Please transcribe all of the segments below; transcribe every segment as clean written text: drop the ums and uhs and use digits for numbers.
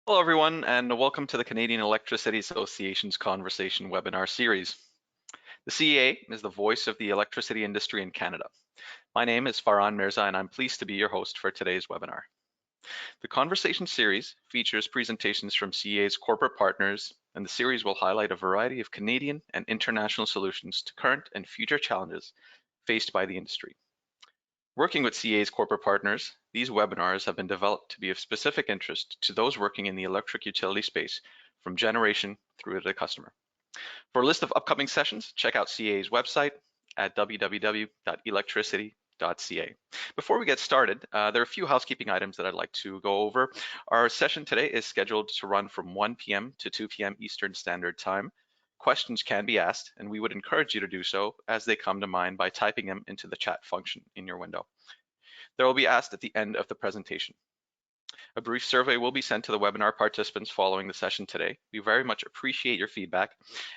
Hello, everyone, and welcome to the Canadian Electricity Association's Conversation webinar series. The CEA is the voice of the electricity industry in Canada. My name is Farhan Mirza, and I'm pleased to be your host for today's webinar. The Conversation series features presentations from CEA's corporate partners, and the series will highlight a variety of Canadian and international solutions to current and future challenges faced by the industry. Working with CEA's corporate partners, these webinars have been developed to be of specific interest to those working in the electric utility space from generation through to the customer. For a list of upcoming sessions, check out CEA's website at www.electricity.ca. Before we get started, there are a few housekeeping items that I'd like to go over. Our session today is scheduled to run from 1 p.m. to 2 p.m. Eastern Standard Time. Questions can be asked, and we would encourage you to do so as they come to mind by typing them into the chat function in your window. They will be asked at the end of the presentation. A brief survey will be sent to the webinar participants following the session today. We very much appreciate your feedback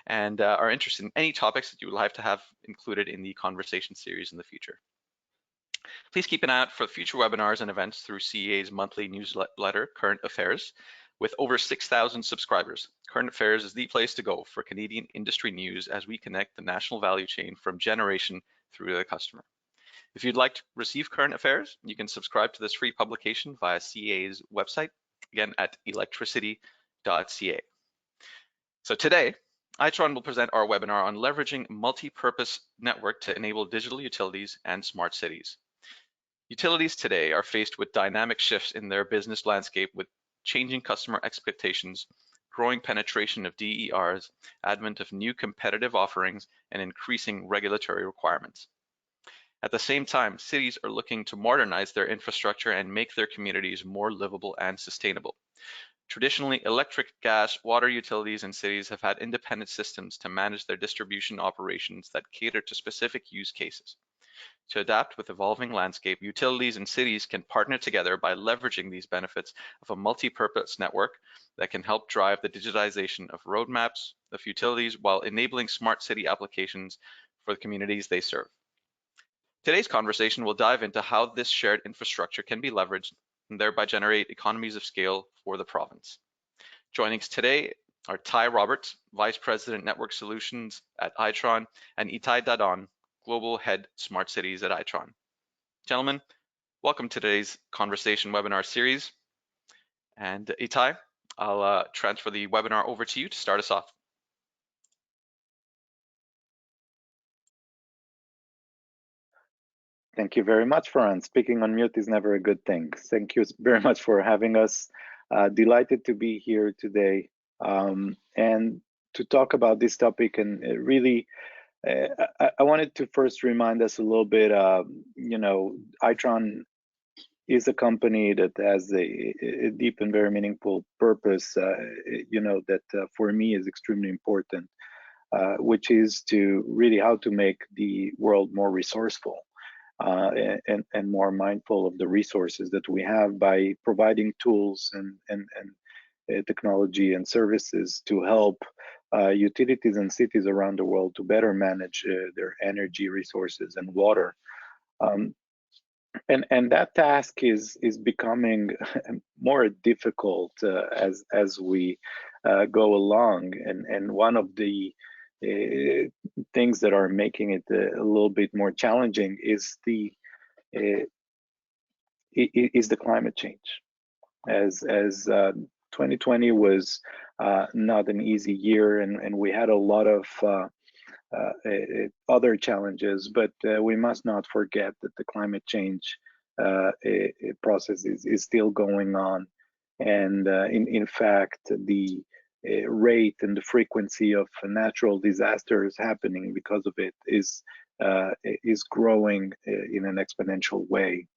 and are interested in any topics that you would like to have included in the conversation series in the future. Please keep an eye out for future webinars and events through CEA's monthly newsletter, Current Affairs. With over 6,000 subscribers, Current Affairs is the place to go for Canadian industry news as we connect the national value chain from generation through to the customer. If you'd like to receive Current Affairs, you can subscribe to this free publication via CEA's website, again at electricity.ca. So today, Itron will present our webinar on leveraging multi-purpose network to enable digital utilities and smart cities. Utilities today are faced with dynamic shifts in their business landscape with changing customer expectations, growing penetration of DERs, advent of new competitive offerings, and increasing regulatory requirements. At the same time, cities are looking to modernize their infrastructure and make their communities more livable and sustainable. Traditionally, electric, gas, water utilities in cities have had independent systems to manage their distribution operations that cater to specific use cases. To adapt with evolving landscape, utilities and cities can partner together by leveraging these benefits of a multi-purpose network that can help drive the digitization of roadmaps of utilities while enabling smart city applications for the communities they serve. Today's conversation will dive into how this shared infrastructure can be leveraged and thereby generate economies of scale for the province. Joining us today are Ty Roberts, Vice President Network Solutions at Itron, and Itai Dadon, Global Head Smart Cities at Itron. Gentlemen, welcome to today's conversation webinar series. And Itai, I'll transfer the webinar over to you to start us off. Thank you very much, Farhan. Speaking on mute is never a good thing. Thank you very much for having us. Delighted to be here today and to talk about this topic. And really, I wanted to first remind us a little bit, Itron is a company that has a deep and very meaningful purpose, that for me is extremely important, which is to really how to make the world more resourceful. And more mindful of the resources that we have by providing tools and technology and services to help utilities and cities around the world to better manage their energy resources and water. And that task is becoming more difficult as we go along. And one of the things that are making it a little bit more challenging is the climate change. As 2020 was not an easy year, and we had a lot of other challenges, but we must not forget that the climate change process is still going on, and in fact the rate and the frequency of natural disasters happening because of it is growing in an exponential way.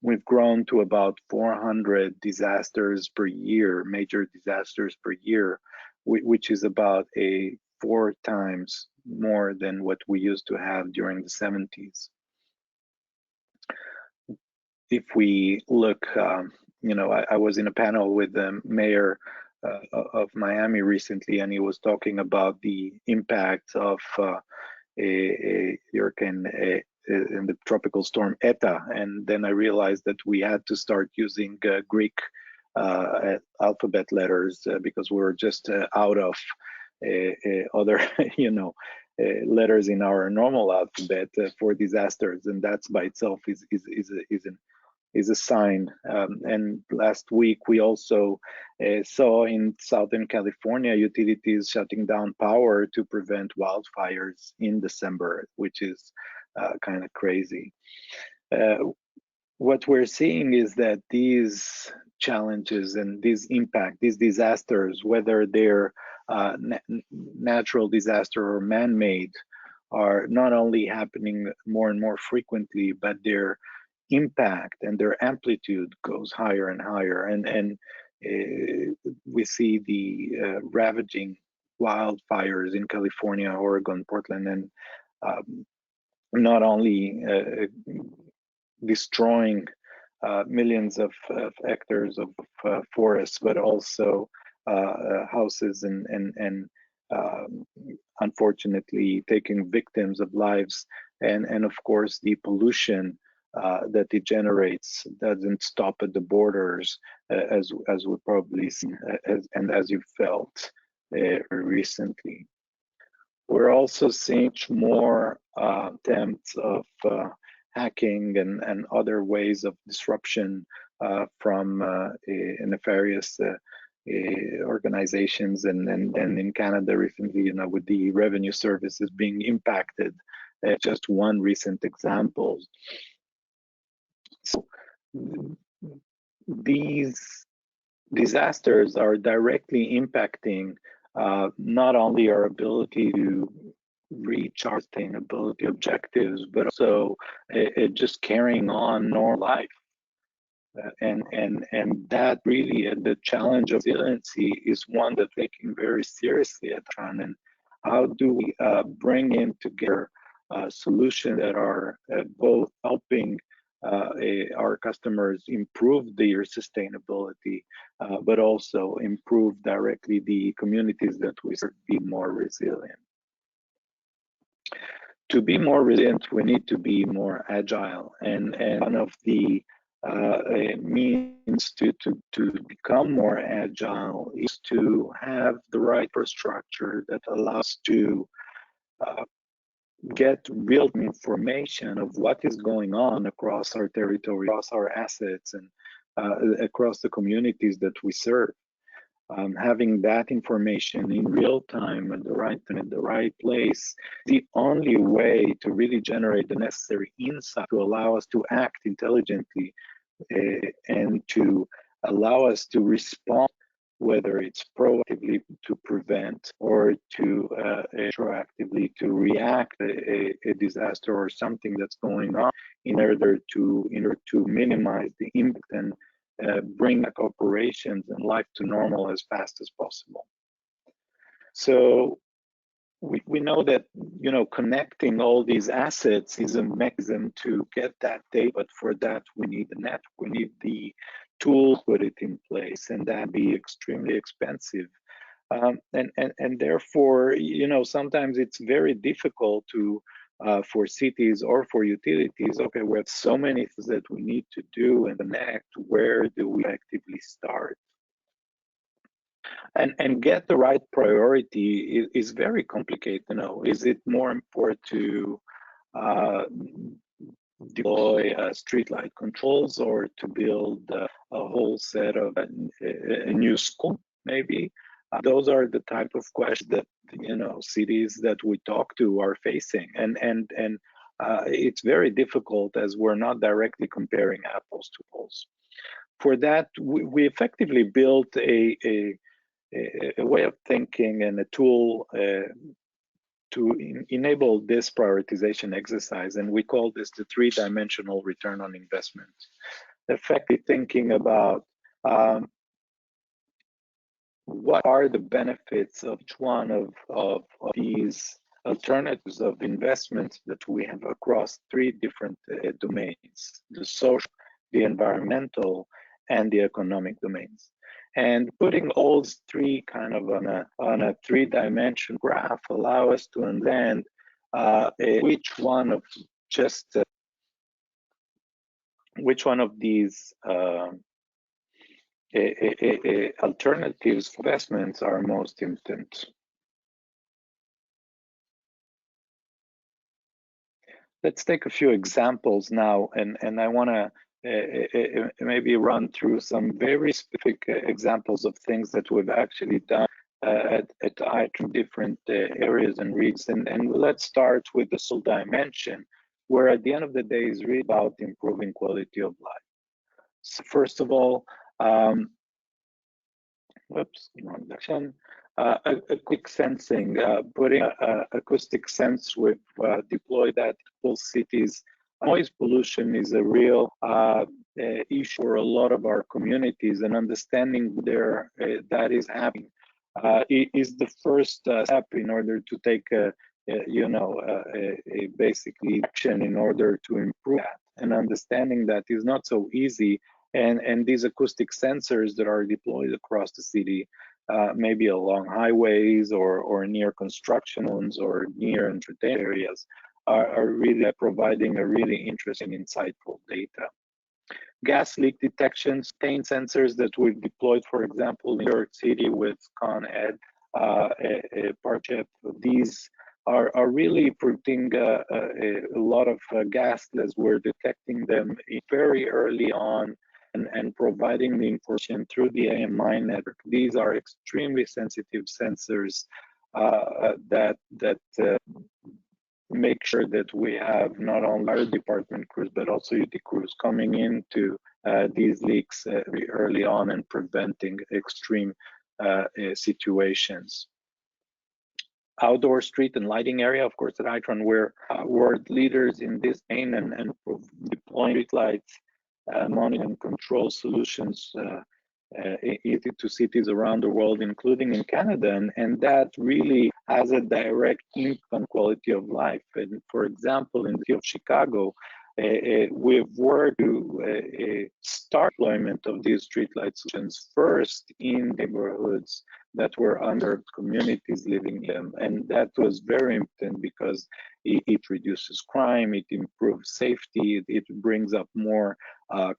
We've grown to about 400 disasters per year, major disasters per year, which is about 4 times more than what we used to have during the 70s. If we look, I was in a panel with the mayor of Miami recently, and he was talking about the impact of a hurricane in the tropical storm Eta, and then I realized that we had to start using Greek alphabet letters because we were just out of other, letters in our normal alphabet for disasters, and that's by itself is a sign. And last week we also saw in Southern California utilities shutting down power to prevent wildfires in December, which is kind of crazy. What we're seeing is that these challenges and these impact, these disasters, whether they're natural disaster or man-made, are not only happening more and more frequently, but their impact and their amplitude goes higher and higher. And we see the ravaging wildfires in California, Oregon, Portland, and not only destroying millions of hectares of forests, but also houses and unfortunately taking victims of lives. And of course, the pollution that it generates doesn't stop at the borders, as we probably seen, and as you felt recently. We're also seeing more attempts of hacking and other ways of disruption from nefarious organizations, and in Canada recently, with the revenue services being impacted, just one recent example. So these disasters are directly impacting not only our ability to reach our sustainability objectives, but also just carrying on normal life. And that really, the challenge of resiliency is one that we're taking very seriously at Itron. And how do we bring in together solutions that are both helping our customers improve their sustainability, but also improve directly the communities that we serve, be more resilient. To be more resilient, we need to be more agile, and one of the means to become more agile is to have the right infrastructure that allows to get real information of what is going on across our territory, across our assets, and across the communities that we serve. Having that information in real time at the right time, at the right place, the only way to really generate the necessary insight to allow us to act intelligently and to allow us to respond, whether it's proactively to prevent or to retroactively to react a disaster or something that's going on, in order to minimize the impact and bring back operations and life to normal as fast as possible. So we know that connecting all these assets is a mechanism to get that data, but for that we need the network, we need the tools, put it in place, and that'd be extremely expensive. And therefore, sometimes it's very difficult to for cities or for utilities. Okay, we have so many things that we need to do and connect. Where do we actively start? And get the right priority is very complicated. Is it more important to deploy streetlight controls, or to build a whole set of a new school, maybe? Those are the type of questions that cities that we talk to are facing, and it's very difficult, as we're not directly comparing apples to apples. For that, we effectively built a way of thinking and a tool to enable this prioritization exercise, and we call this the three-dimensional return on investment. Effectively thinking about what are the benefits of each one of these alternatives of investments that we have across three different domains: the social, the environmental, and the economic domains. And putting all three kind of on a three-dimensional graph allow us to understand which one of these alternatives for investments are most important. Let's take a few examples now, and I want to maybe run through some very specific examples of things that we've actually done at Itron, different areas and regions. And let's start with the social dimension, where at the end of the day is really about improving quality of life. So first of all, whoops, wrong direction. A quick sensing, putting acoustic sense with deployed at all cities. Noise pollution is a real issue for a lot of our communities, and understanding there that is happening is the first step in order to take a basically action in order to improve that. And understanding that is not so easy, and these acoustic sensors that are deployed across the city, maybe along highways or near construction zones or near entertainment areas, are really providing a really interesting, insightful data. Gas leak detection, stain sensors that we've deployed, for example, in New York City with Con Ed partnership. These are really putting a lot of gas as we're detecting them very early on, and providing the information through the AMI network. These are extremely sensitive sensors that make sure that we have not only fire department crews, but also UT crews coming into these leaks early on and preventing extreme situations. Outdoor street and lighting area, of course, at Itron, we're world leaders in this domain and deploying street lights, monitoring and control solutions to cities around the world, including in Canada, and that really has a direct impact on quality of life. And for example, in the city of Chicago, we've worked to start deployment of these streetlight solutions first in neighborhoods that were underserved communities living in them. And that was very important because it reduces crime, it improves safety, it brings up more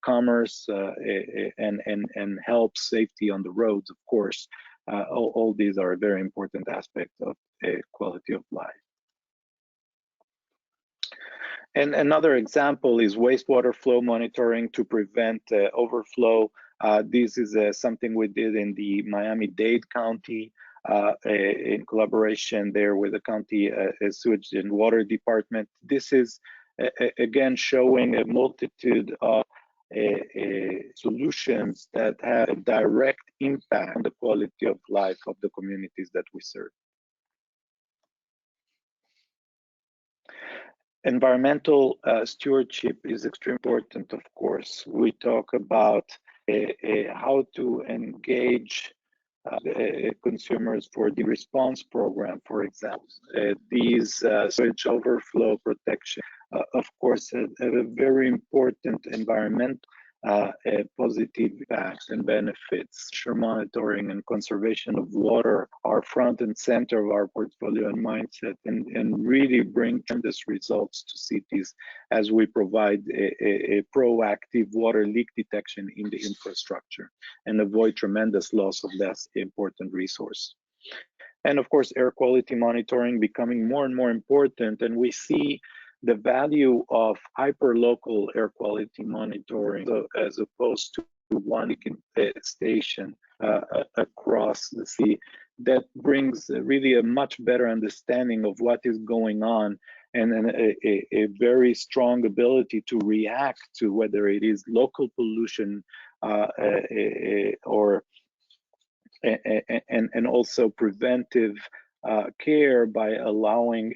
commerce and helps safety on the roads, of course. All these are very important aspects of quality of life. And another example is wastewater flow monitoring to prevent overflow. This is something we did in the Miami-Dade County in collaboration there with the county sewage and water department. This is again showing a multitude of solutions that have a direct impact on the quality of life of the communities that we serve. Environmental stewardship is extremely important, of course. We talk about how to engage consumers for the response program, for example. These sewage overflow protection, of course, have a very important environmental positive impacts and benefits. Pressure monitoring and conservation of water are front and center of our portfolio and mindset, and really bring tremendous results to cities as we provide a proactive water leak detection in the infrastructure and avoid tremendous loss of this important resource. And of course, air quality monitoring becoming more and more important, and we see the value of hyperlocal air quality monitoring as opposed to one station across the sea. That brings really a much better understanding of what is going on, and a very strong ability to react to whether it is local pollution or and also preventive care by allowing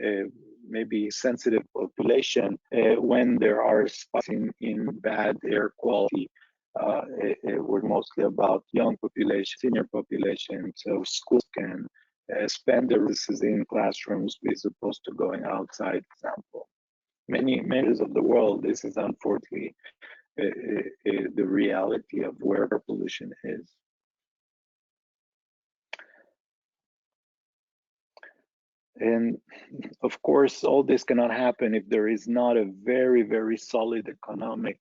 maybe sensitive population when there are spikes in bad air quality. We're mostly about young population, senior population, so schools can spend their resources in classrooms as opposed to going outside, for example. Many areas of the world, this is unfortunately the reality of where pollution is. And of course, all this cannot happen if there is not a very, very solid economic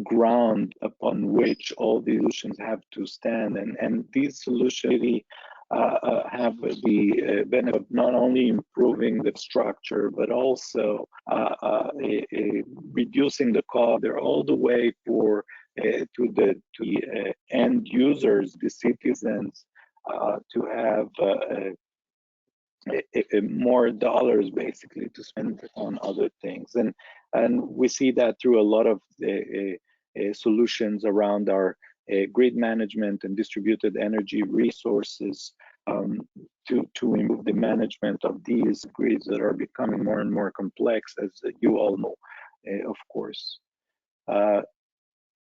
ground upon which all these solutions have to stand. And these solutions really have the benefit of not only improving the structure, but also reducing the cost. They're all the way to the end users, the citizens, to have more dollars basically to spend on other things. And we see that through a lot of solutions around our grid management and distributed energy resources, to improve the management of these grids that are becoming more and more complex, as you all know, of course.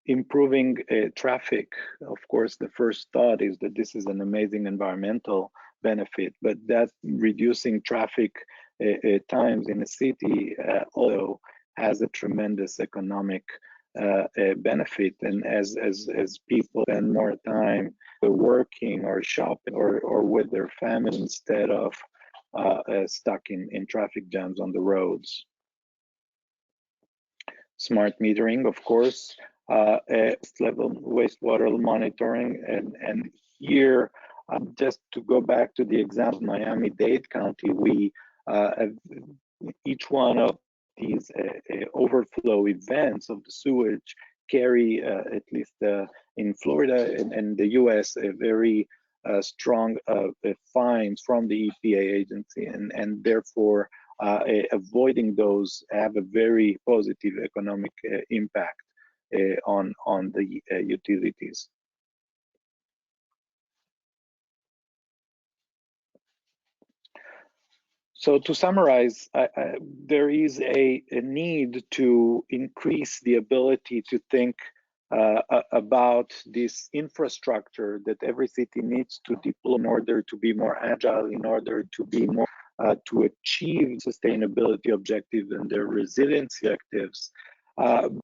Improving traffic, of course, the first thought is that this is an amazing environmental benefit, but that reducing traffic times in a city also has a tremendous economic benefit. And as people spend more time working or shopping or with their family instead of stuck in traffic jams on the roads. Smart metering, of course, level wastewater monitoring, and here, just to go back to the example of Miami-Dade County, we each one of these overflow events of the sewage carry, at least in Florida and the US, a very strong fines from the EPA agency, and therefore avoiding those have a very positive economic impact on the utilities. So to summarize, there is a need to increase the ability to think about this infrastructure that every city needs to deploy in order to be more agile, in order to be more to achieve sustainability objectives and their resiliency objectives.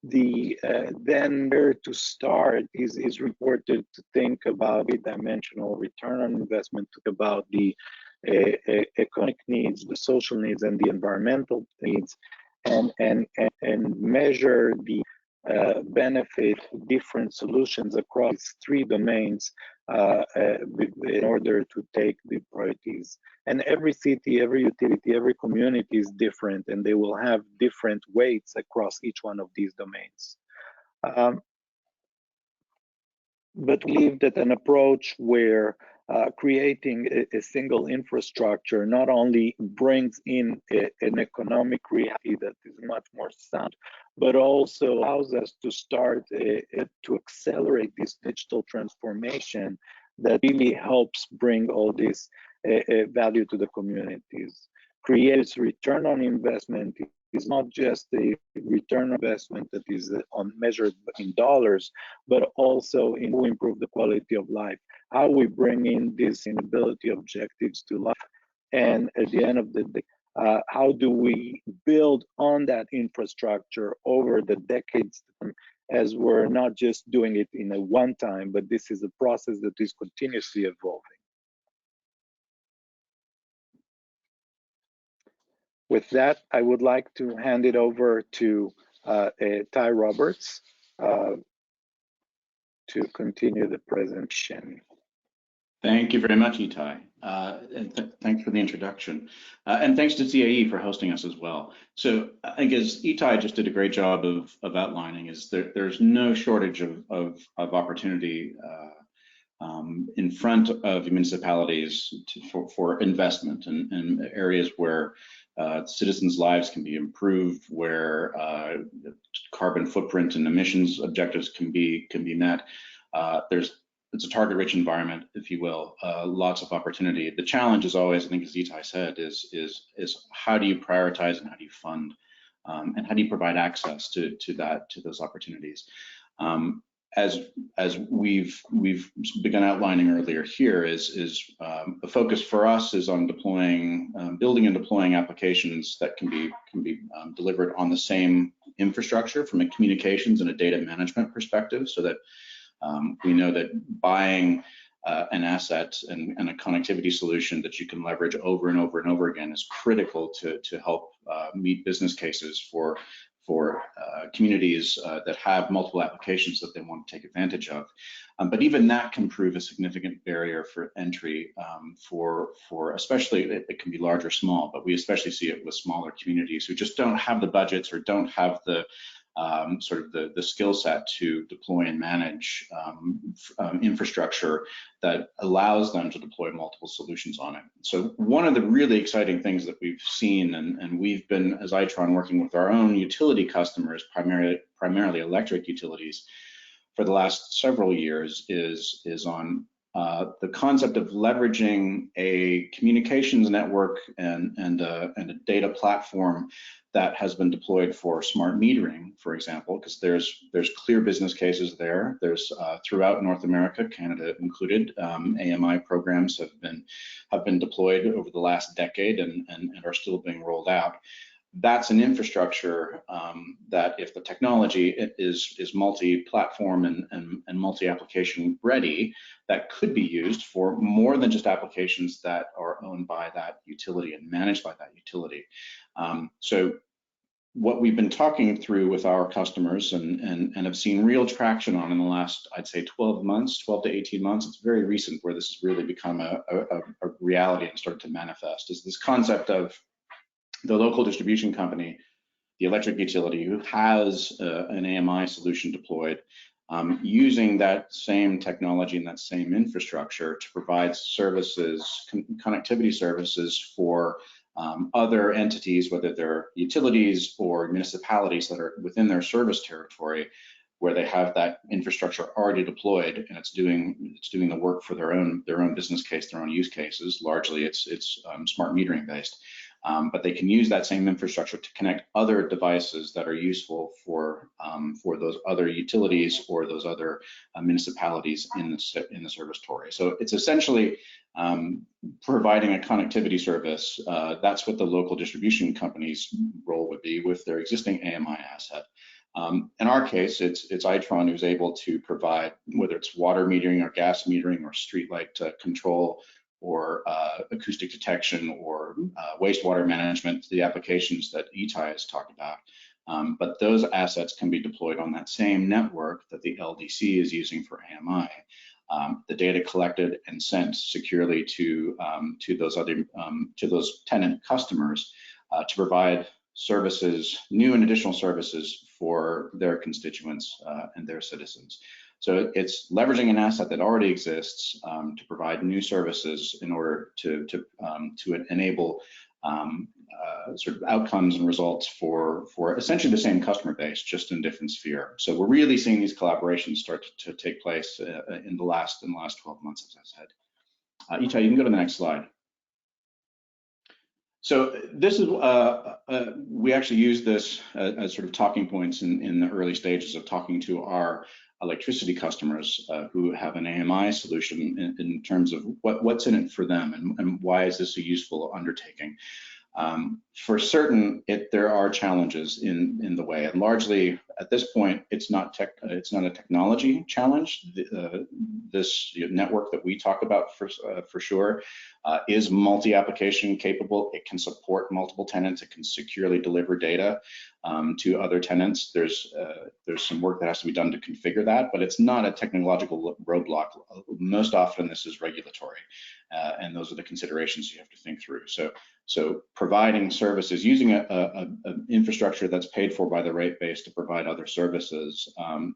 Then where to start is reported to think about the dimensional return on investment, about the economic needs, the social needs, and the environmental needs, and measure the benefit different solutions across three domains in order to take the priorities. And every city, every utility, every community is different, and they will have different weights across each one of these domains. But we believe that an approach where creating a single infrastructure not only brings in an economic reality that is much more sound, but also allows us to start to accelerate this digital transformation that really helps bring all this value to the communities. Creates return on investment is not just the return on investment that is measured in dollars, but also in how we improve the quality of life, how we bring in these sustainability objectives to life, and at the end of the day, how do we build on that infrastructure over the decades, as we're not just doing it in a one time, but this is a process that is continuously evolving. With that, I would like to hand it over to Ty Roberts to continue the presentation. Thank you very much, Itai. And thanks for the introduction. And thanks to CAE for hosting us as well. So I think, as Itai just did a great job of outlining, is there's no shortage of opportunity in front of municipalities for investment in areas where citizens' lives can be improved, where carbon footprint and emissions objectives can be met. It's a target-rich environment, if you will. Lots of opportunity. The challenge is always, I think, as Itai said, is how do you prioritize and how do you fund, and how do you provide access to those opportunities. As we've begun outlining earlier here, is the focus for us is on deploying, building and deploying applications that can be delivered on the same infrastructure from a communications and a data management perspective, so that we know that buying an asset and a connectivity solution that you can leverage over and over and over again is critical to help meet business cases for communities that have multiple applications that they want to take advantage of. But even that can prove a significant barrier for entry for especially, it can be large or small, but we especially see it with smaller communities who just don't have the budgets or don't have the sort of the skill set to deploy and manage infrastructure that allows them to deploy multiple solutions on it. So one of the really exciting things that we've seen, and we've been, as Itron, working with our own utility customers, primarily electric utilities, for the last several years, is on the concept of leveraging a communications network and a data platform that has been deployed for smart metering, for example, because there's clear business cases there. There's throughout North America, Canada included, AMI programs have been deployed over the last decade and are still being rolled out. That's an infrastructure that, if the technology is multi-platform and multi-application ready, that could be used for more than just applications that are owned by that utility and managed by that utility. So what we've been talking through with our customers and have seen real traction on in the last, I'd say 12 to 18 months, it's very recent where this has really become a reality and started to manifest, is this concept of the local distribution company, the electric utility, who has an AMI solution deployed, using that same technology and that same infrastructure to provide services, connectivity services for other entities, whether they're utilities or municipalities that are within their service territory, where they have that infrastructure already deployed and it's doing the work for their own business case, their own use cases. Largely, it's smart metering based. But they can use that same infrastructure to connect other devices that are useful for those other utilities or those other municipalities in the service territory. So it's essentially providing a connectivity service. That's what the local distribution company's role would be with their existing AMI asset. In our case, it's Itron who's able to provide, whether it's water metering or gas metering or streetlight control, or acoustic detection, or wastewater management, the applications that Itai has talked about. But those assets can be deployed on that same network that the LDC is using for AMI. The data collected and sent securely to those tenant customers to provide services, new and additional services for their constituents and their citizens. So it's leveraging an asset that already exists to provide new services in order to enable sort of outcomes and results for essentially the same customer base, just in a different sphere. So we're really seeing these collaborations start to take place in the last 12 months, as I said. Itai, you can go to the next slide. So this is, we actually use this as sort of talking points in the early stages of talking to our electricity customers who have an AMI solution in terms of what's in it for them and why is this a useful undertaking. For certain, there are challenges in the way, and largely at this point, it's not a technology challenge. This network that we talk about for sure is multi-application capable. It can support multiple tenants. It can securely deliver data to other tenants. There's some work that has to be done to configure that, but it's not a technological roadblock. Most often, this is regulatory, and those are the considerations you have to think through. So providing services using an infrastructure that's paid for by the rate base to provide other services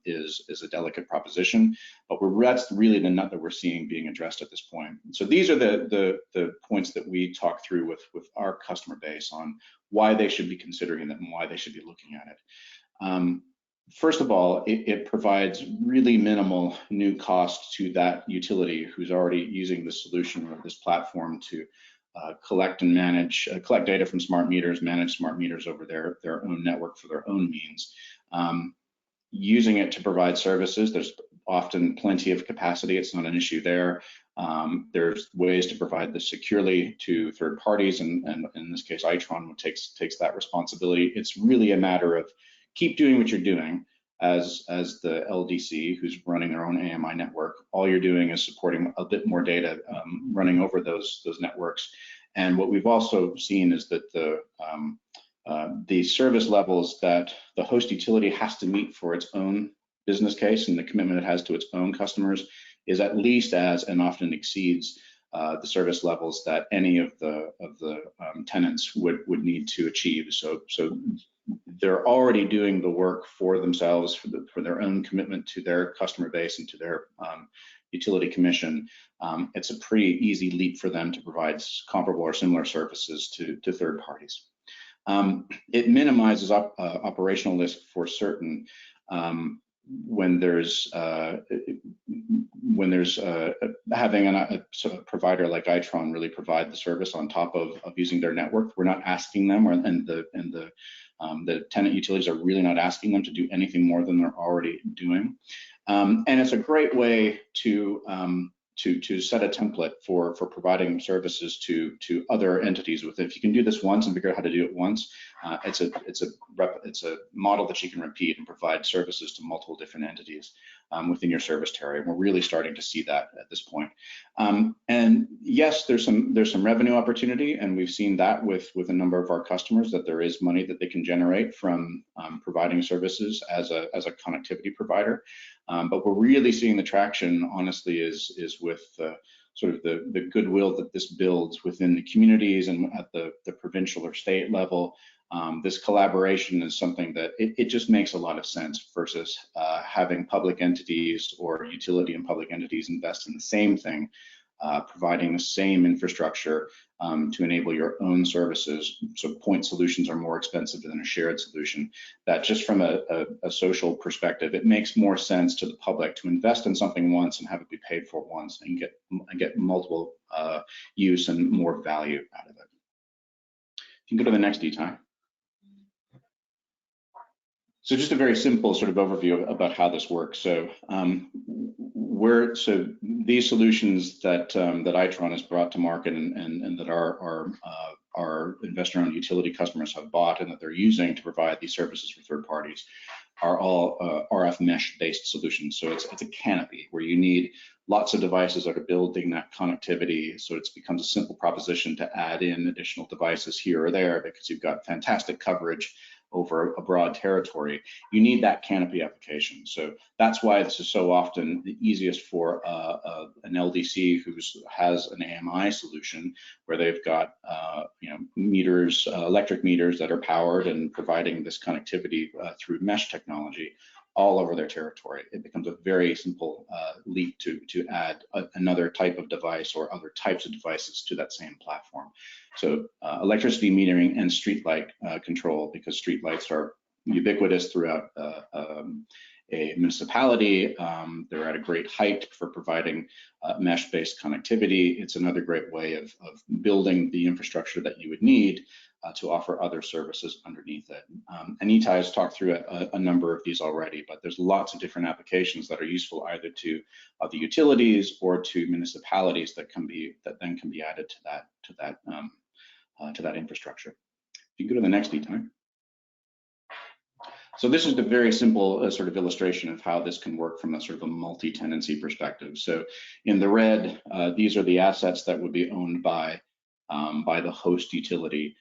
is a delicate proposition, but that's really the nut that we're seeing being addressed at this point. So these are the points that we talk through with our customer base on why they should be considering it and why they should be looking at it. First of all, it provides really minimal new cost to that utility who's already using the solution or this platform to collect and manage, collect data from smart meters, manage smart meters over their own network for their own means. Using it to provide services, there's often plenty of capacity. It's not an issue there. There's ways to provide this securely to third parties, and in this case, Itron takes that responsibility. It's really a matter of keep doing what you're doing as the LDC who's running their own AMI network. All you're doing is supporting a bit more data running over those networks. And what we've also seen is that the the service levels that the host utility has to meet for its own business case and the commitment it has to its own customers is at least as and often exceeds the service levels that any of the tenants would need to achieve. So they're already doing the work for themselves for their own commitment to their customer base and to their utility commission. It's a pretty easy leap for them to provide comparable or similar services to third parties. It minimizes operational risk for certain when there's having a provider like Itron really provide the service on top of using their network. We're not asking them, and the tenant utilities are really not asking them to do anything more than they're already doing. And it's a great way to set a template for providing services to other entities. If you can do this once and figure out how to do it once, it's a model that you can repeat and provide services to multiple different entities within your service territory. And we're really starting to see that at this point. And yes, there's some revenue opportunity, and we've seen that with a number of our customers, that there is money that they can generate from providing services as a connectivity provider. But we're really seeing the traction, honestly, is with sort of the goodwill that this builds within the communities and at the provincial or state level. This collaboration is something that it just makes a lot of sense versus having public entities or utility and public entities invest in the same thing, providing the same infrastructure to enable your own services. So point solutions are more expensive than a shared solution. That just from a social perspective, it makes more sense to the public to invest in something once and have it be paid for once and get multiple use and more value out of it. You can go to the next Itron. So just a very simple sort of overview about how this works. So these solutions that Itron has brought to market and that our investor-owned utility customers have bought and that they're using to provide these services for third parties are all RF mesh-based solutions. So it's a canopy where you need lots of devices that are building that connectivity. So it becomes a simple proposition to add in additional devices here or there because you've got fantastic coverage over a broad territory. You need that canopy application. So that's why this is so often the easiest for an LDC who has an AMI solution where they've got meters, electric meters that are powered and providing this connectivity through mesh technology all over their territory. It becomes a very simple leap to add another type of device or other types of devices to that same platform. So electricity metering and street light control, because street lights are ubiquitous throughout a municipality. They're at a great height for providing mesh-based connectivity. It's another great way of building the infrastructure that you would need to offer other services underneath it. And Itai has talked through a number of these already, but there's lots of different applications that are useful either to the utilities or to municipalities that then can be added to that infrastructure. You can go to the next Itai. So this is the very simple sort of illustration of how this can work from a sort of a multi-tenancy perspective. So in the red, these are the assets that would be owned by the host utility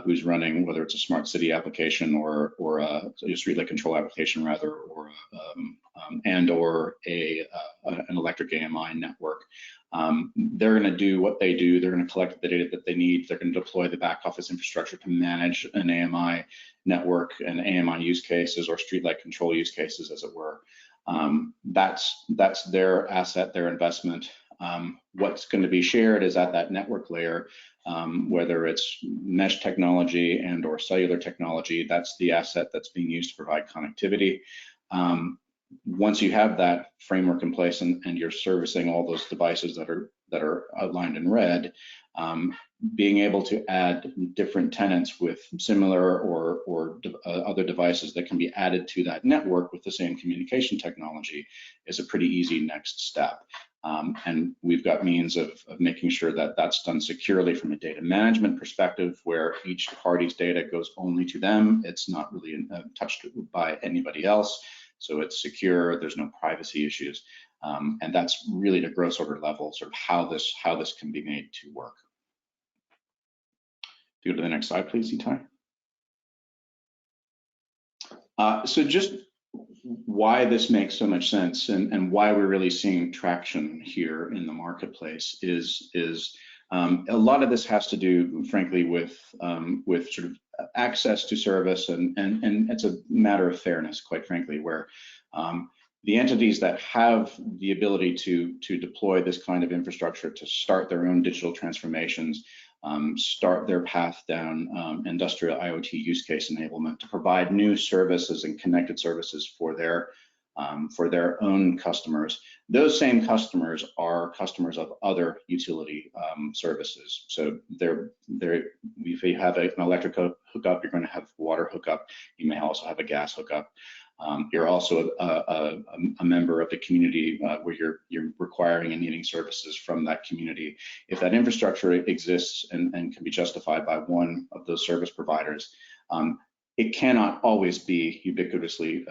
who's running, whether it's a smart city application or a streetlight control application rather, or an electric AMI network. They're going to do what they do. They're going to collect the data that they need. They're going to deploy the back office infrastructure to manage an AMI network and AMI use cases or streetlight control use cases, as it were. That's their asset, their investment. What's going to be shared is at that network layer, whether it's mesh technology and or cellular technology. That's the asset that's being used to provide connectivity. Once you have that framework in place and you're servicing all those devices that are outlined in red, being able to add different tenants with similar or other devices that can be added to that network with the same communication technology is a pretty easy next step. And we've got means of making sure that that's done securely from a data management perspective, where each party's data goes only to them. It's not really touched by anybody else. So it's secure, there's no privacy issues. And that's really the gross order level, sort of how this can be made to work. If you go to the next slide, please, Itai. So just why this makes so much sense and why we're really seeing traction here in the marketplace is a lot of this has to do, frankly, with sort of access to service, and it's a matter of fairness, quite frankly, where the entities that have the ability to deploy this kind of infrastructure to start their own digital transformations, start their path down industrial IoT use case enablement to provide new services and connected services for their own customers. Those same customers are customers of other utility services. So if you have an electric hookup, you're going to have water hookup. You may also have a gas hookup. You're also a member of the community where you're requiring and needing services from that community. If that infrastructure exists and can be justified by one of those service providers, it cannot always be ubiquitously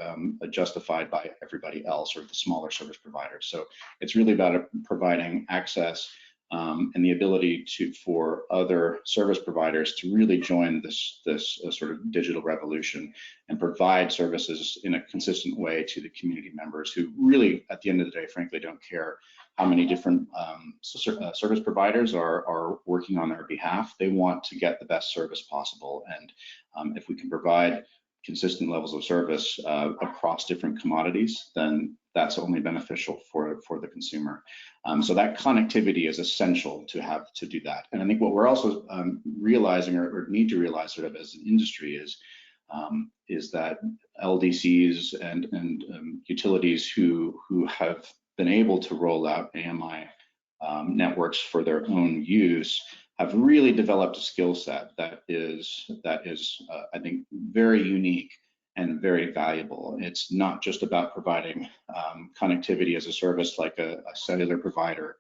justified by everybody else or the smaller service providers. So it's really about providing access and the ability for other service providers to really join this sort of digital revolution and provide services in a consistent way to the community members who really, at the end of the day, frankly, don't care how many different service providers are working on their behalf. They want to get the best service possible, and if we can provide consistent levels of service across different commodities, then that's only beneficial for the consumer. So that connectivity is essential to do that. And I think what we're also realizing or need to realize sort of as an industry is that LDCs and utilities who have been able to roll out AMI networks for their own use have really developed a skill set that is I think very unique and very valuable. It's not just about providing connectivity as a service like a cellular provider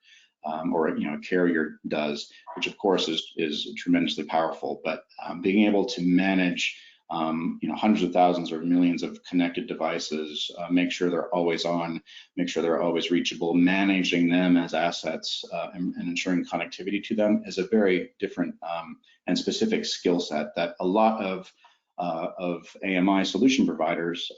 or a carrier does, which of course is tremendously powerful, but being able to manage hundreds of thousands or millions of connected devices, make sure they're always on, make sure they're always reachable, managing them as assets and ensuring connectivity to them is a very different and specific skill set that a lot of AMI solution providers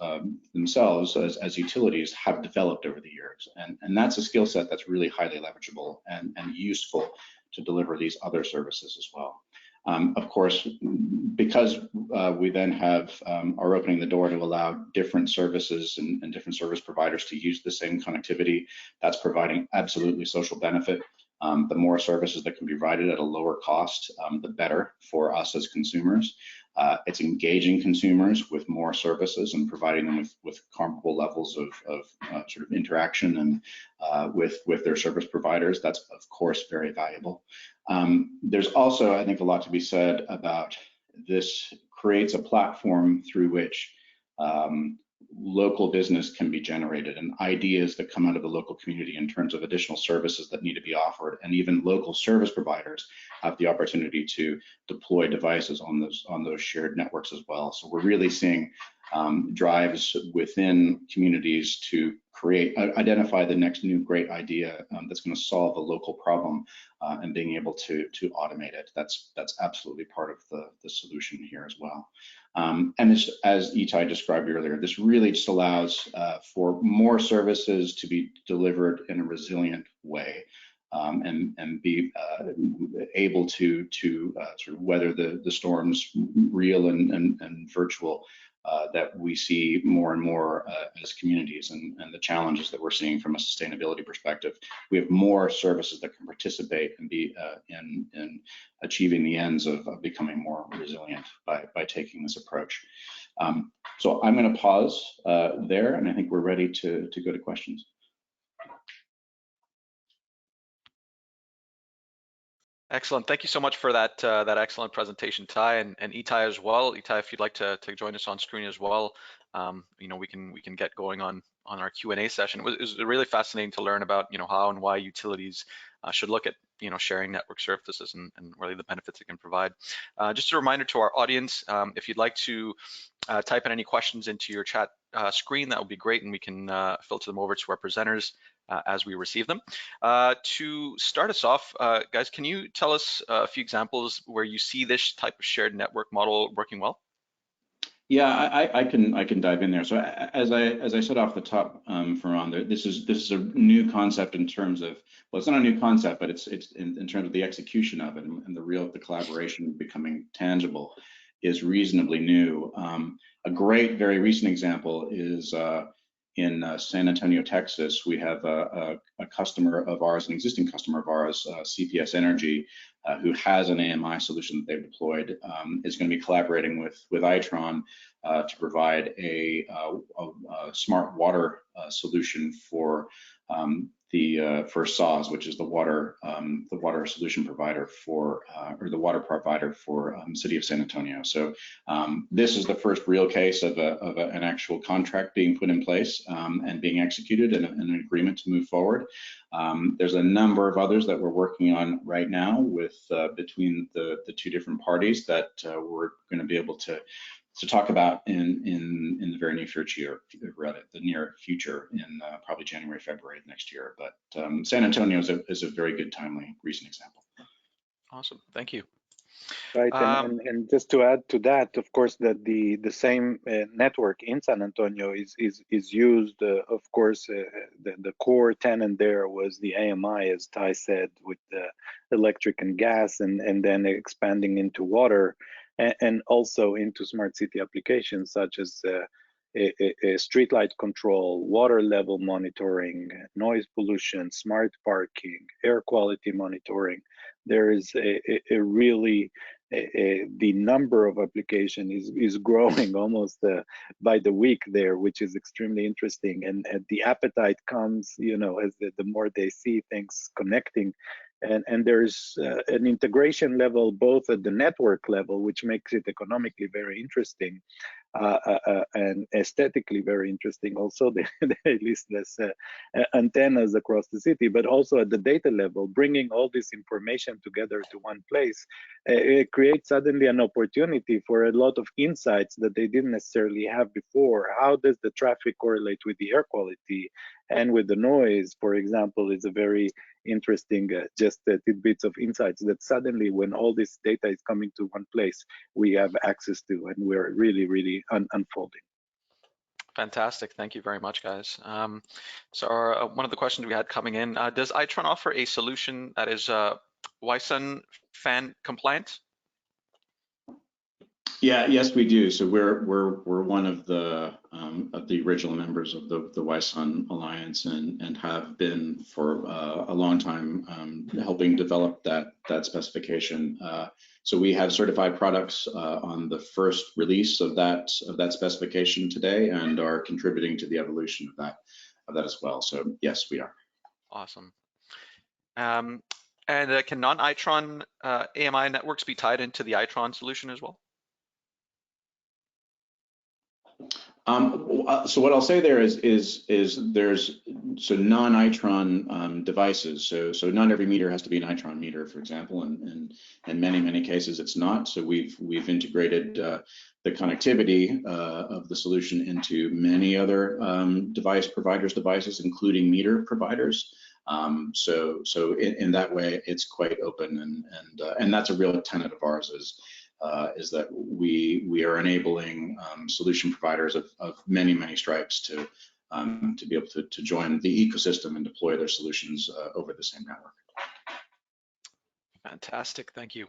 themselves as utilities have developed over the years. And that's a skill set that's really highly leverageable and useful to deliver these other services as well. Of course, because we then are opening the door to allow different services and different service providers to use the same connectivity, that's providing absolutely social benefit. The more services that can be provided at a lower cost, the better for us as consumers. It's engaging consumers with more services and providing them with comparable levels of sort of interaction and with their service providers. That's of course very valuable. There's also, I think, a lot to be said about this creates a platform through which local business can be generated and ideas that come out of the local community in terms of additional services that need to be offered, and even local service providers have the opportunity to deploy devices on those shared networks as well. So we're really seeing drives within communities to identify the next new great idea that's going to solve a local problem and being able to automate it. That's absolutely part of the solution here as well. And this, as Itai described earlier, this really just allows for more services to be delivered in a resilient way and be able to sort of weather the storms, real and virtual, that we see more and more as communities and the challenges that we're seeing from a sustainability perspective. We have more services that can participate and be in achieving the ends of becoming more resilient by taking this approach. So I'm going to pause there, and I think we're ready to go to questions. Excellent. Thank you so much for that excellent presentation, Ty, and Itai as well. Itai, if you'd like to join us on screen as well, we can get going on our Q&A session. It was really fascinating to learn about how and why utilities should look at sharing network services and really the benefits it can provide. Just a reminder to our audience, if you'd like to type in any questions into your chat screen, that would be great, and we can filter them over to our presenters as we receive them. To start us off, guys, can you tell us a few examples where you see this type of shared network model working well? Yeah, I can dive in there. So as I said off the top, Ferran, this is a new concept in terms of, well, it's not a new concept, but it's in terms of the execution of it, and the collaboration becoming tangible is reasonably new. A great, very recent example is in San Antonio, Texas. We have a customer of ours, an existing customer of ours, CPS Energy, who has an AMI solution that they've deployed, is going to be collaborating with Itron to provide a smart water solution for for SAWS, which is the water solution provider for or the water provider for City of San Antonio. So this is the first real case of an actual contract being put in place and being executed, and an agreement to move forward. There's a number of others that we're working on right now with between the two different parties that we're going to be able to talk about in the very near future, rather the near future, in probably January, February of next year. But San Antonio is a very good, timely, recent example. Awesome, thank you. Right, and just to add to that, of course, that the same network in San Antonio is used. Of course, the core tenant there was the AMI, as Ty said, with the electric and gas, and then expanding into water, and also into smart city applications such as streetlight control, water level monitoring, noise pollution, smart parking, air quality monitoring. There is a really the number of application is growing almost by the week there, which is extremely interesting. And the appetite comes, as the more they see things connecting. And there's an integration level both at the network level, which makes it economically very interesting, and aesthetically very interesting. Also, they list this antennas across the city, but also at the data level, bringing all this information together to one place, it creates suddenly an opportunity for a lot of insights that they didn't necessarily have before. How does the traffic correlate with the air quality and with the noise, for example, is a very interesting just tidbits of insights that suddenly, when all this data is coming to one place, we have access to, and we're really unfolding. Fantastic, thank you very much, guys. So one of the questions we had coming in, does Itron offer a solution that is WISUN FAN compliant? Yeah, yes, we do. So we're one of the original members of the WISUN Alliance, and have been for a long time, helping develop that specification. So we have certified products on the first release of that specification today, and are contributing to the evolution of that as well. So yes, we are. Awesome. And can non-Itron AMI networks be tied into the Itron solution as well? So what I'll say there is there's non-Itron devices. So not every meter has to be an Itron meter, for example, and in many cases it's not. So we've integrated the connectivity of the solution into many other device providers' devices, including meter providers. So in that way, it's quite open, and that's a real tenet of ours, is that we are enabling solution providers of many stripes to be able to join the ecosystem and deploy their solutions over the same network. Fantastic, thank you.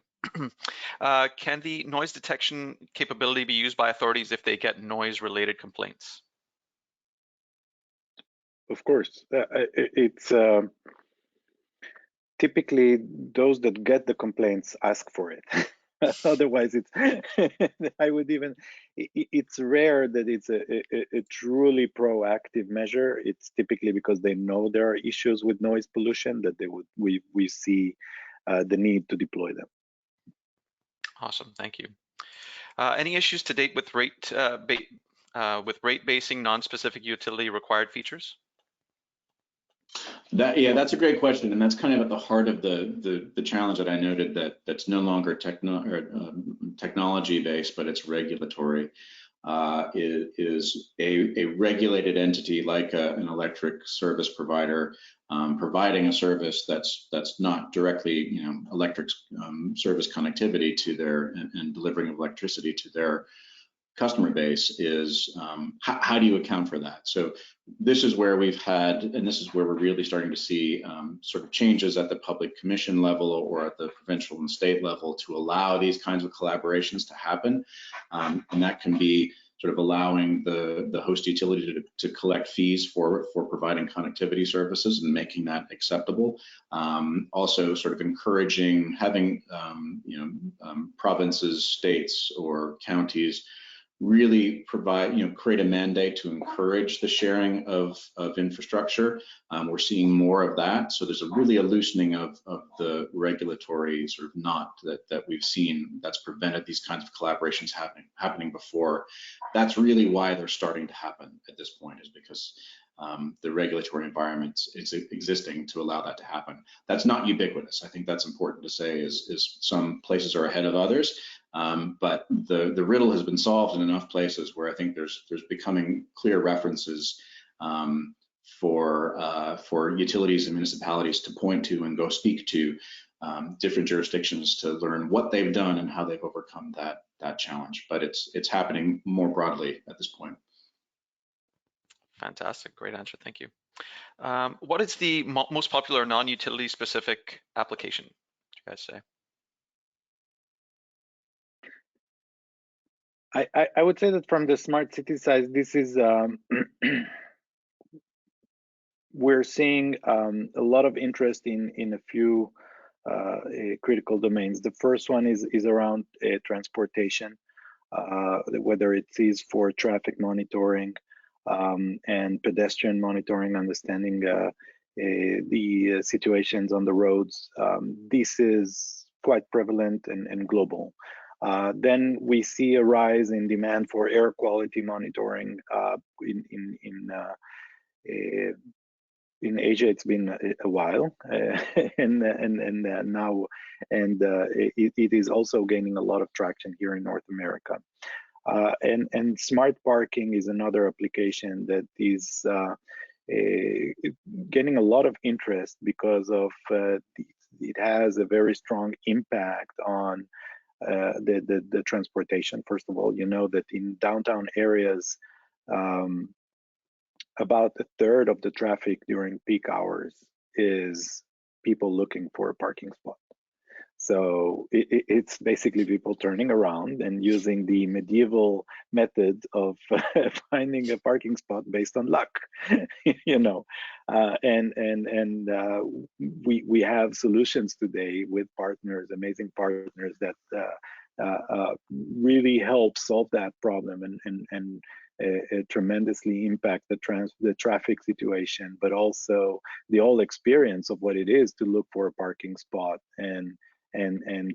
Can the noise detection capability be used by authorities if they get noise-related complaints? Of course, it's typically those that get the complaints ask for it. Otherwise, it's it's rare that it's a truly proactive measure. It's typically because they know there are issues with noise pollution that we see the need to deploy them. Awesome, thank you. Any issues to date with rate basing non-specific utility required features? That's a great question, and that's kind of at the heart of the challenge that I noted, that's no longer technology based, but it's regulatory. Is a regulated entity like an electric service provider providing a service that's not directly electric service connectivity to their and delivering electricity to their customer base is how do you account for that? So this is where we've had, and this is where we're really starting to see sort of changes at the public commission level or at the provincial and state level to allow these kinds of collaborations to happen. And that can be sort of allowing the host utility to collect fees for providing connectivity services and making that acceptable. Also sort of encouraging, having provinces, states, or counties really provide, create a mandate to encourage the sharing of infrastructure. We're seeing more of that. So there's really a loosening of the regulatory sort of knot that we've seen that's prevented these kinds of collaborations happening before. That's really why they're starting to happen at this point, is because the regulatory environment is existing to allow that to happen. That's not ubiquitous. I think that's important to say, is some places are ahead of others. But the riddle has been solved in enough places where I think there's becoming clear references for utilities and municipalities to point to and go speak to different jurisdictions to learn what they've done and how they've overcome that challenge. But it's happening more broadly at this point. Fantastic, great answer, thank you. What is the most popular non-utility specific application, do you guys say? I would say that from the smart city side, this is we're seeing a lot of interest in a few critical domains. The first one is around transportation, whether it is for traffic monitoring and pedestrian monitoring, understanding the situations on the roads. This is quite prevalent and global. Then we see a rise in demand for air quality monitoring in Asia. It's been a while, and now, and it is also gaining a lot of traction here in North America. And smart parking is another application that is getting a lot of interest because of it has a very strong impact on the transportation. First of all, you know that in downtown areas, about a third of the traffic during peak hours is people looking for a parking spot. So it's basically people turning around and using the medieval method of finding a parking spot based on luck, we have solutions today with partners, amazing partners that really help solve that problem and tremendously impact the traffic situation, but also the whole experience of what it is to look for a parking spot and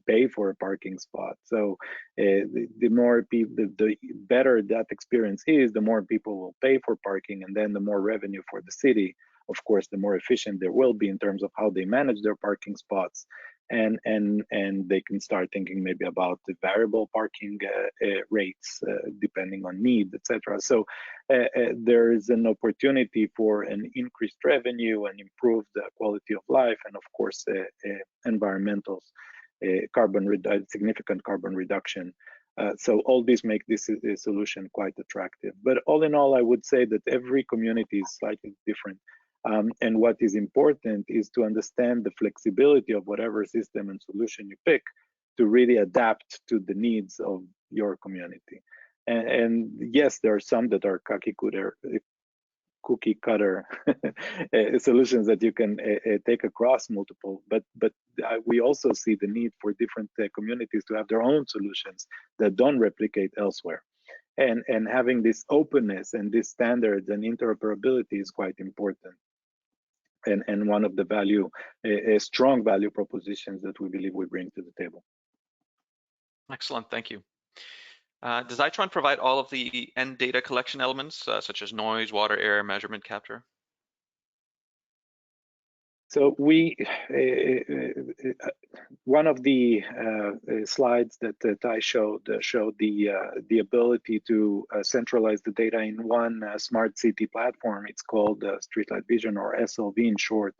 pay for a parking spot. So the more people, the better that experience is, the more people will pay for parking, and then the more revenue for the city. Of course, the more efficient there will be in terms of how they manage their parking spots, and they can start thinking maybe about the variable parking rates depending on need, etc. So there is an opportunity for an increased revenue and improved quality of life, and of course environmental significant carbon reduction. So all these make this solution quite attractive. But all in all, I would say that every community is slightly different. And what is important is to understand the flexibility of whatever system and solution you pick to really adapt to the needs of your community. And yes, there are some that are cookie cutter solutions that you can take across multiple, but we also see the need for different communities to have their own solutions that don't replicate elsewhere. And having this openness and these standards and interoperability is quite important. And one of the strong value propositions that we believe we bring to the table. Excellent, thank you. Does Itron provide all of the end data collection elements, such as noise, water, air, measurement, capture? So one of the slides that I showed the ability to centralize the data in one smart city platform. It's called Streetlight Vision, or SLV in short.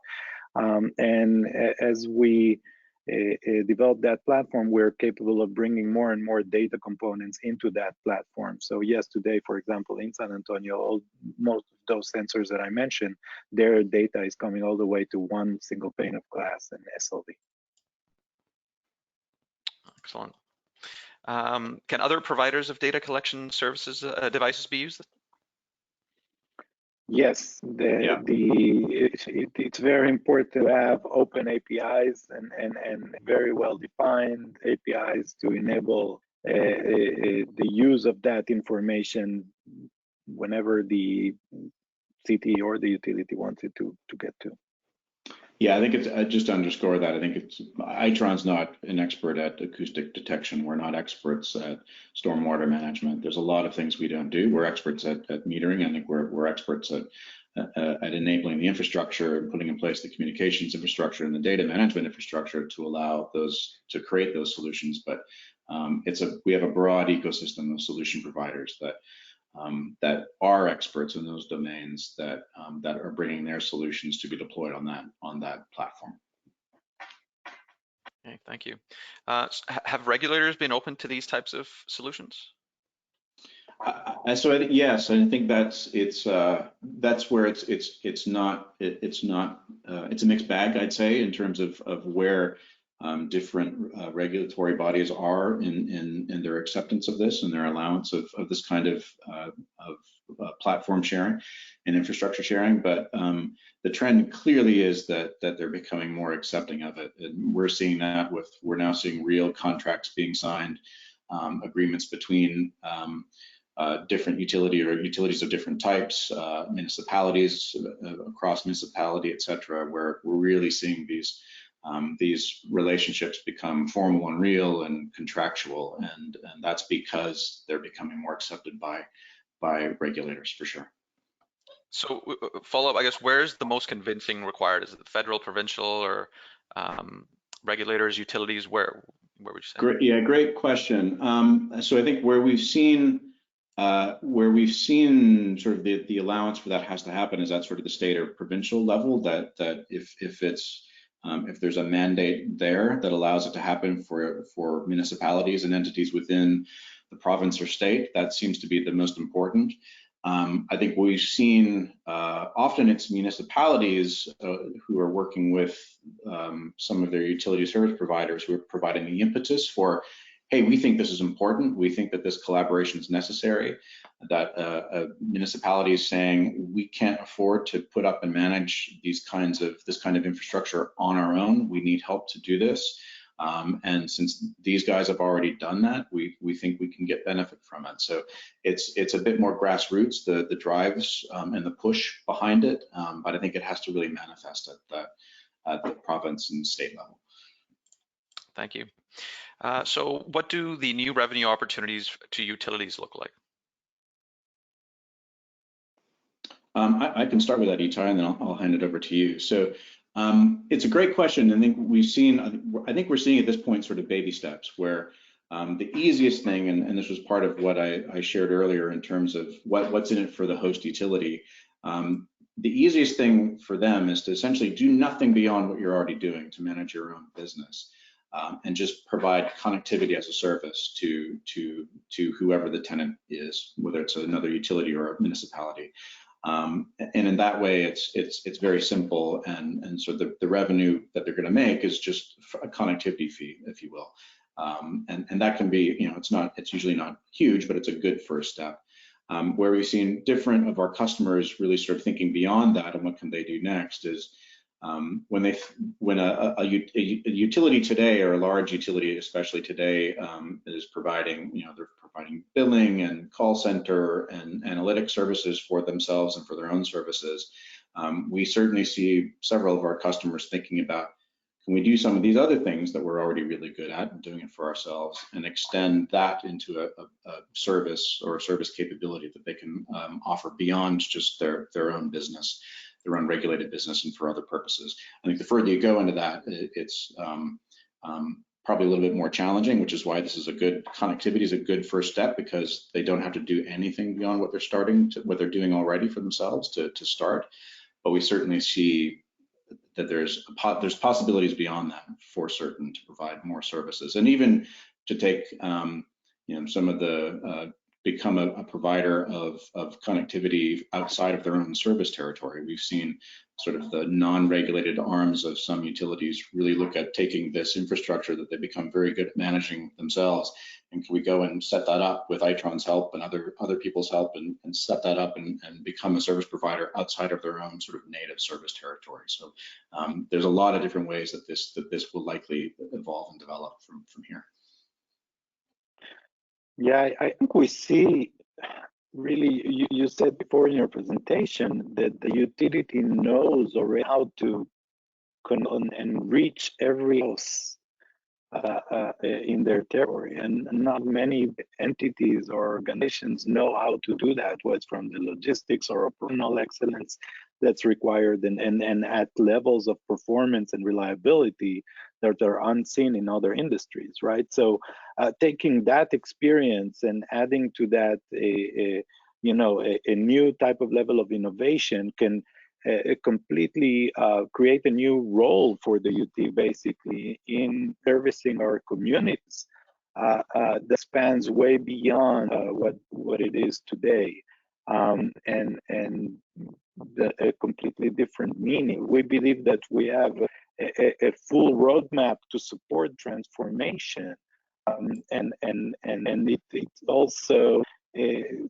And as we develop that platform, we're capable of bringing more and more data components into that platform. So yes, today, for example, in San Antonio, most of those sensors that I mentioned, their data is coming all the way to one single pane of glass and SLV. Excellent. Can other providers of data collection services devices be used? Yes, it's very important to have open APIs and very well defined APIs to enable the use of that information whenever the CT or the utility wants it to get to. Yeah, I think it's just to underscore that. I think Itron's not an expert at acoustic detection. We're not experts at stormwater management. There's a lot of things we don't do. We're experts at metering. I think we're experts at enabling the infrastructure and putting in place the communications infrastructure and the data management infrastructure to allow those to create those solutions. But we have a broad ecosystem of solution providers that are experts in those domains that are bringing their solutions to be deployed on that platform. Okay, thank you. Have regulators been open to these types of solutions? So I think yes, I think that's where it's a mixed bag, I'd say, in terms of where different regulatory bodies are in their acceptance of this and their allowance of this kind of platform sharing and infrastructure sharing. But the trend clearly is that they're becoming more accepting of it. And we're seeing that we're now seeing real contracts being signed, agreements between different utilities of different types, municipalities across municipality, et cetera, where we're really seeing these relationships become formal and real and contractual, and that's because they're becoming more accepted by regulators, for sure. So follow up, I guess, where's the most convincing required? Is it the federal, provincial, or regulators, utilities? Where would you say? Great, yeah, great question. So I think where we've seen sort of the allowance for that has to happen is at sort of the state or provincial level. That if there's a mandate there that allows it to happen for municipalities and entities within the province or state, that seems to be the most important. I think we've seen often it's municipalities who are working with some of their utility service providers who are providing the impetus for, hey, we think this is important. We think that this collaboration is necessary. That a municipality is saying we can't afford to put up and manage this kind of infrastructure on our own. We need help to do this. And since these guys have already done that, we think we can get benefit from it. So it's a bit more grassroots, the drives and the push behind it, but I think it has to really manifest at the province and state level. Thank you. So what do the new revenue opportunities to utilities look like? I can start with that, Itay, and then I'll hand it over to you. So it's a great question. I think we're seeing at this point sort of baby steps where the easiest thing, and this was part of what I shared earlier in terms of what's in it for the host utility. The easiest thing for them is to essentially do nothing beyond what you're already doing to manage your own business. And just provide connectivity as a service to whoever the tenant is, whether it's another utility or a municipality. And in that way, it's very simple, and so the revenue that they're going to make is just a connectivity fee, if you will. And that can be, it's usually not huge, but it's a good first step. Where we've seen different of our customers really start thinking beyond that and what can they do next is when a utility today, or a large utility especially today, is providing, they're providing billing and call center and analytic services for themselves and for their own services, we certainly see several of our customers thinking about, can we do some of these other things that we're already really good at and doing it for ourselves, and extend that into a service or a service capability that they can offer beyond just their own business, their own regulated business, and for other purposes. I think the further you go into that, it's probably a little bit more challenging, which is why this is connectivity is a good first step, because they don't have to do anything beyond what they're doing already for themselves to start. But we certainly see that there's possibilities beyond that for certain to provide more services, and even to take some of the become a provider of connectivity outside of their own service territory. We've seen sort of the non-regulated arms of some utilities really look at taking this infrastructure that they become very good at managing themselves, and can we go and set that up with Itron's help and other people's help, and set that up and become a service provider outside of their own sort of native service territory. So there's a lot of different ways that this will likely evolve and develop from here. Yeah, I think we see really, you said before in your presentation that the utility knows already how to and reach every house in their territory, and not many entities or organizations know how to do that, whether it's from the logistics or operational excellence that's required, and at levels of performance and reliability that are unseen in other industries, right? So taking that experience and adding to that a new type of level of innovation can completely create a new role for the UT, basically, in servicing our communities that spans way beyond what it is today, and a completely different meaning. We believe that we have a full roadmap to support transformation, and it's also a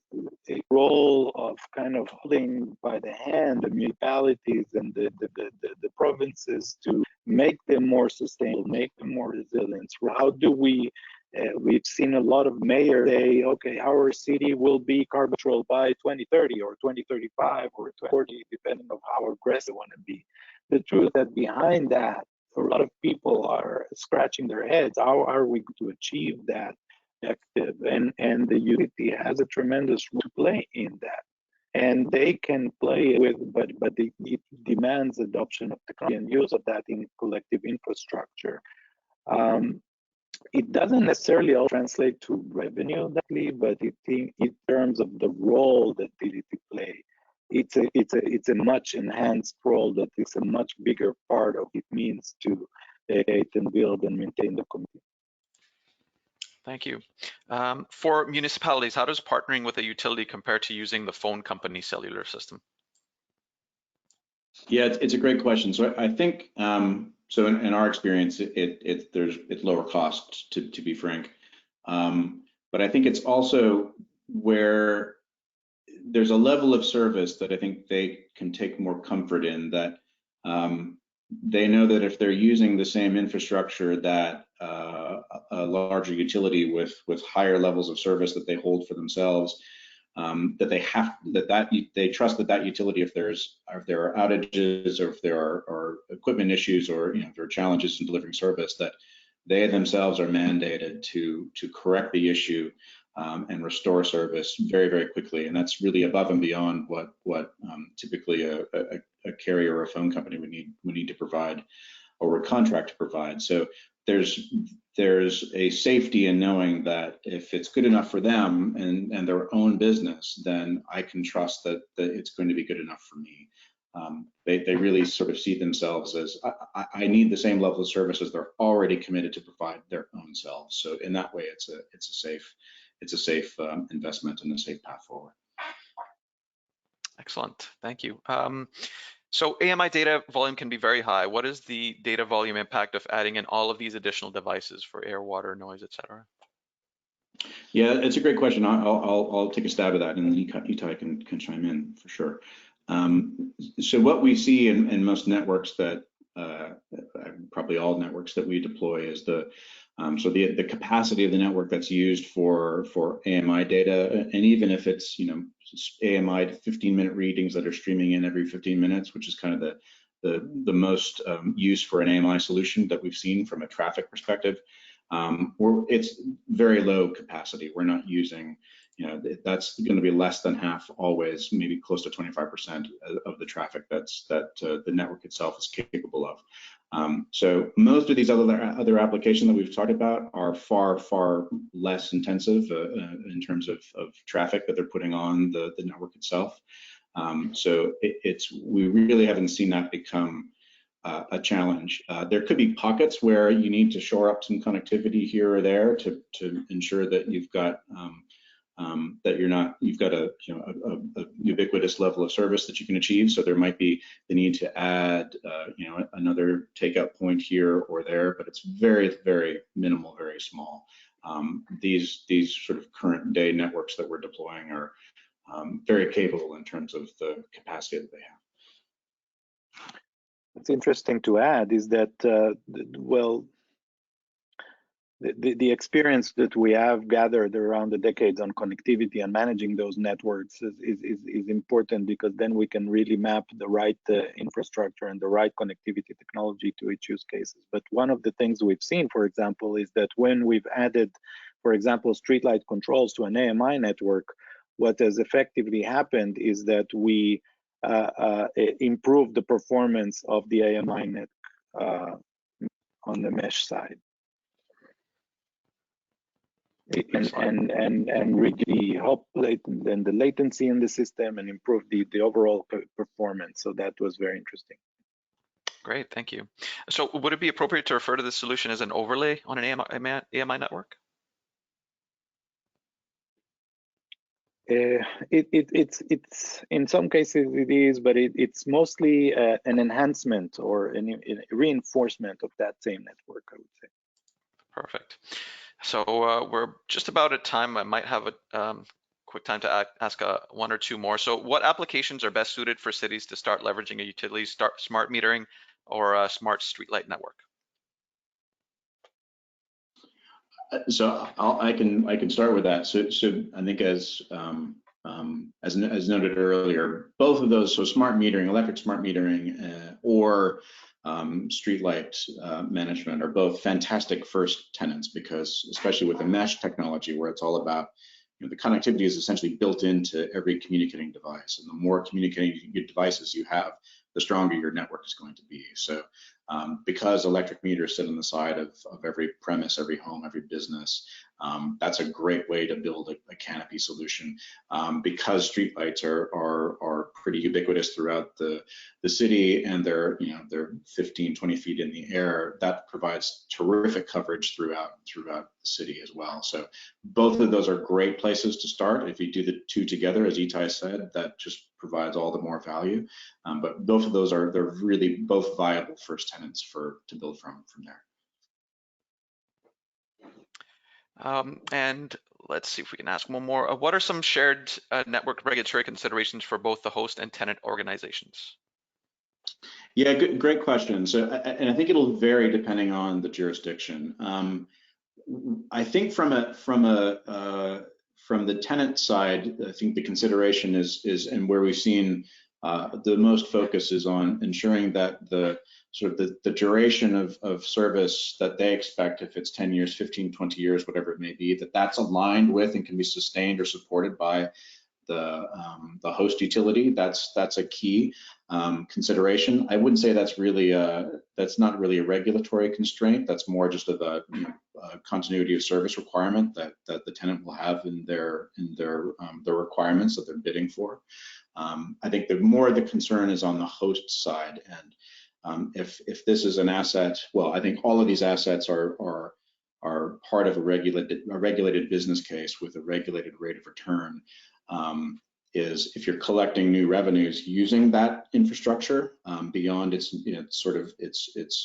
role of kind of holding by the hand the municipalities and the provinces to make them more sustainable, make them more resilient. How do we've seen a lot of mayors say, okay, our city will be carbon neutral by 2030 or 2035 or 2040, depending on how aggressive they want to be. The truth that behind that, a lot of people are scratching their heads. How are we going to achieve that? And the utility has a tremendous role to play in that, and they can play with, but it demands adoption of technology and use of that in collective infrastructure. It doesn't necessarily all translate to revenue directly, but in terms of the role that utility play, it's a much enhanced role that is a much bigger part of it means to create and build and maintain the community. Thank you. For municipalities, how does partnering with a utility compare to using the phone company cellular system? Yeah, it's a great question. So I think, so in our experience, it's lower cost, to be frank. But I think it's also where there's a level of service that I think they can take more comfort in, that they know that if they're using the same infrastructure that a larger utility with higher levels of service that they hold for themselves, that they trust that utility, if there are outages or if there are equipment issues, or if there are challenges in delivering service, that they themselves are mandated to correct the issue and restore service very, very quickly. And that's really above and beyond what typically a carrier or a phone company would need to provide, or would contract to provide. So there's a safety in knowing that if it's good enough for them and their own business, then I can trust that it's going to be good enough for me. They really sort of see themselves as, I need the same level of service as they're already committed to provide their own selves. So in that way, it's a safe investment and a safe path forward. Excellent, thank you. So AMI data volume can be very high. What is the data volume impact of adding in all of these additional devices for air, water, noise, etc.? Yeah, it's a great question. I'll take a stab at that, and then Itay can chime in for sure. So what we see in most networks, that probably all networks that we deploy, is the capacity of the network that's used for AMI data, and even if it's AMI 15-minute readings that are streaming in every 15 minutes, which is kind of the most use for an AMI solution that we've seen from a traffic perspective. It's very low capacity. We're not using, that's going to be less than half always, maybe close to 25% of the traffic that the network itself is capable of. So most of these other applications that we've talked about are far, far less intensive in terms of traffic that they're putting on the network itself. So we really haven't seen that become a challenge. There could be pockets where you need to shore up some connectivity here or there to ensure that you've got you've got a ubiquitous level of service that you can achieve. So there might be the need to add another takeout point here or there, but it's very, very minimal, very small. These sort of current day networks that we're deploying are very capable in terms of the capacity that they have. What's interesting to add is that, well, the experience that we have gathered around the decades on connectivity and managing those networks is important, because then we can really map the right infrastructure and the right connectivity technology to each use cases. But one of the things we've seen, for example, is that when we've added, for example, streetlight controls to an AMI network, what has effectively happened is that we improve the performance of the AMI net on the mesh side, and really help the latency in the system and improve the overall performance. So that was very interesting. Great, thank you. So would it be appropriate to refer to this solution as an overlay on an AMI network? It's in some cases it is, but it's mostly an enhancement or a reinforcement of that same network, I would say. Perfect. So we're just about at time. I might have a quick time to ask one or two more. So what applications are best suited for cities to start leveraging a utility smart metering or a smart streetlight network? So I can start with that. So I think as noted earlier, both of those, so smart metering, electric smart metering, or streetlight management, are both fantastic first tenants, because especially with the mesh technology, where it's all about, the connectivity is essentially built into every communicating device, and the more communicating devices you have, the stronger your network is going to be. So because electric meters sit on the side of every premise, every home, every business, that's a great way to build a canopy solution. Because streetlights are pretty ubiquitous throughout the city, and they're 15, 20 feet in the air, that provides terrific coverage throughout the city as well. So both of those are great places to start. If you do the two together, as Itai said, that just provides all the more value. But both of those they're really both viable first tenants to build from there. And let's see if we can ask one more. What are some shared network regulatory considerations for both the host and tenant organizations? Yeah, great question. So, and I think it'll vary depending on the jurisdiction. I think from the tenant side, I think the consideration is and where we've seen the most focus is on ensuring that the duration of service that they expect, if it's 10 years, 15, 20 years, whatever it may be, that's aligned with and can be sustained or supported by the host utility. That's a key consideration. I wouldn't say that's not really a regulatory constraint. That's more just of a continuity of service requirement that the tenant will have in their requirements that they're bidding for. I think the more the concern is on the host side, and if this is an asset, well, I think all of these assets are part of a regulated business case with a regulated rate of return. Is if you're collecting new revenues using that infrastructure beyond its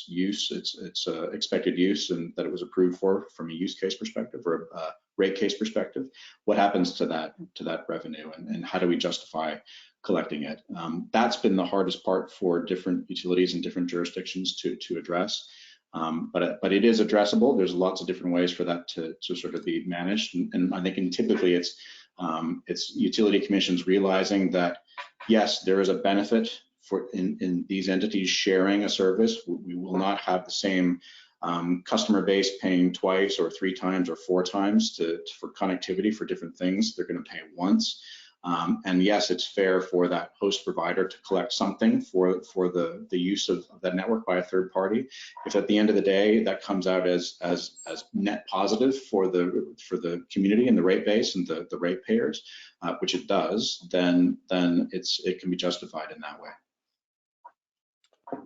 use, its expected use, and that it was approved for from a use case perspective or a rate case perspective, what happens to that revenue, and how do we justify collecting it? That's been the hardest part for different utilities in different jurisdictions to address. But it is addressable. There's lots of different ways for that to sort of be managed, and I think typically it's utility commissions realizing that yes, there is a benefit in these entities sharing a service. We will not have the same customer base paying twice or three times or four times for connectivity for different things. They're going to pay once. And yes, it's fair for that host provider to collect something for the use of that network by a third party. If at the end of the day that comes out as net positive for the community and the rate base and the rate payers, which it does, then it can be justified in that way.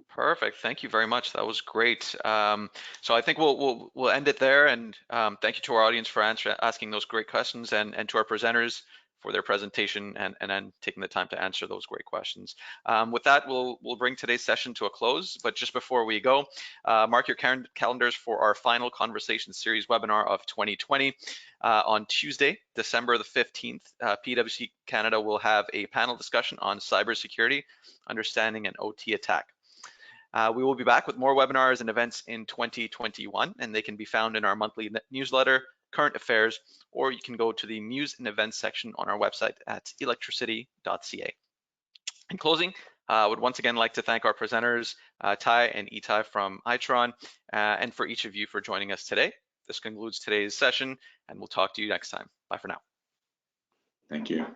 Perfect. Thank you very much. That was great. So I think we'll end it there. And thank you to our audience for asking those great questions, and to our presenters for their presentation and then taking the time to answer those great questions. With that, we'll bring today's session to a close. But just before we go, mark your calendars for our final conversation series webinar of 2020 on Tuesday, December the 15th. PwC Canada will have a panel discussion on cybersecurity, understanding an OT attack. We will be back with more webinars and events in 2021, and they can be found in our monthly newsletter, current affairs, or you can go to the news and events section on our website at electricity.ca. In closing, I would once again like to thank our presenters, Ty and Itai from Itron, and for each of you for joining us today. This concludes today's session, and we'll talk to you next time. Bye for now. Thank you.